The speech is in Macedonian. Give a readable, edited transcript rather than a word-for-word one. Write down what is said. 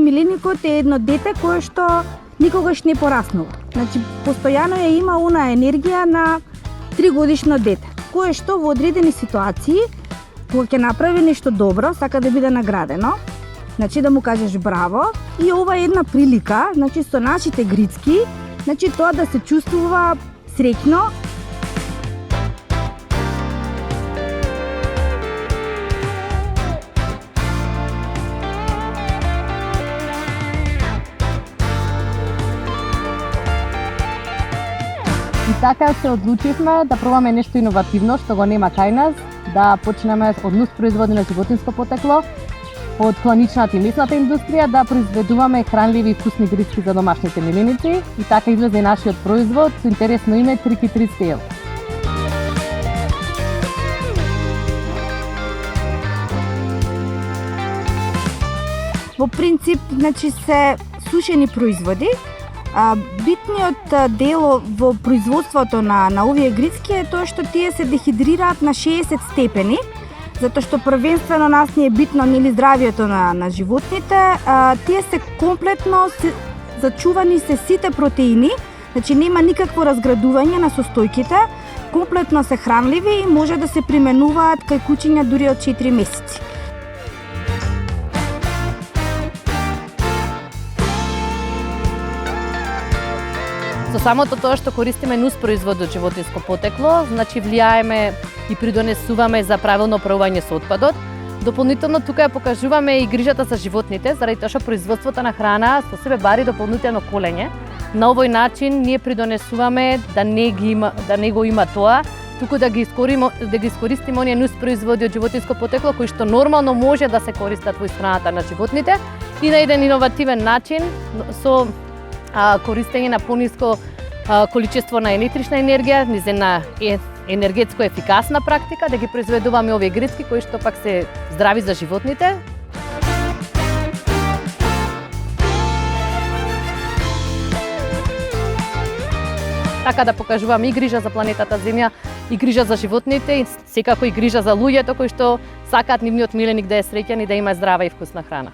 миленикот е едно дете кое што никогаш не пораснува. Значи, постојано ја има она енергија на 3-годишно дете, кое што во одредени ситуации, кога ќе направи нешто добро, сака да биде наградено, значи да му кажеш браво, и ова е една прилика, значи со нашите грицки, значи тоа да се чувствува среќно. И така се одлучивме да пробаме нешто иновативно што го нема кај нас, да почнеме од нус производи на животинско потекло, од кланичната и месната индустрија, да произведуваме хранливи и вкусни грицки за домашните миленици. И така излезе нашиот производ со интересно име Трики-3 Стейл. Во принцип, значи се сушени производи. Битниот дел во производството на овие грицки е тоа што тие се дехидрираат на 60 степени, затоа што првенствено нас ни е битно нели здравието на животните. Тие се комплетно зачувани се сите протеини, значи нема никакво разградување на состојките, комплетно се хранливи и може да се применуваат кај кучиња дури од 4 месеци. Со самото тоа што користиме нус производ од животинско потекло, значи влијаеме и придонесуваме за правилно управување со отпадот. Дополнително тука ја покажуваме и грижата за животните, заради тоа што производството на храна со себе бари дополнително колење. На овој начин ние придонесуваме да не го има тоа, туку да ги искористиме оние нус производи од животинско потекло кои што нормално може да се користат во исхраната на животните и на еден иновативен начин со користење на пониско количество на електрична енергија, низ една енергетско ефикасна практика, да ги произведуваме овие грицки кои што пак се здрави за животните. Така да покажуваме и грижа за планетата Земја, и грижа за животните, и секако и грижа за луѓето кои што сакаат нивниот миленик да е среќен и да има здрава и вкусна храна.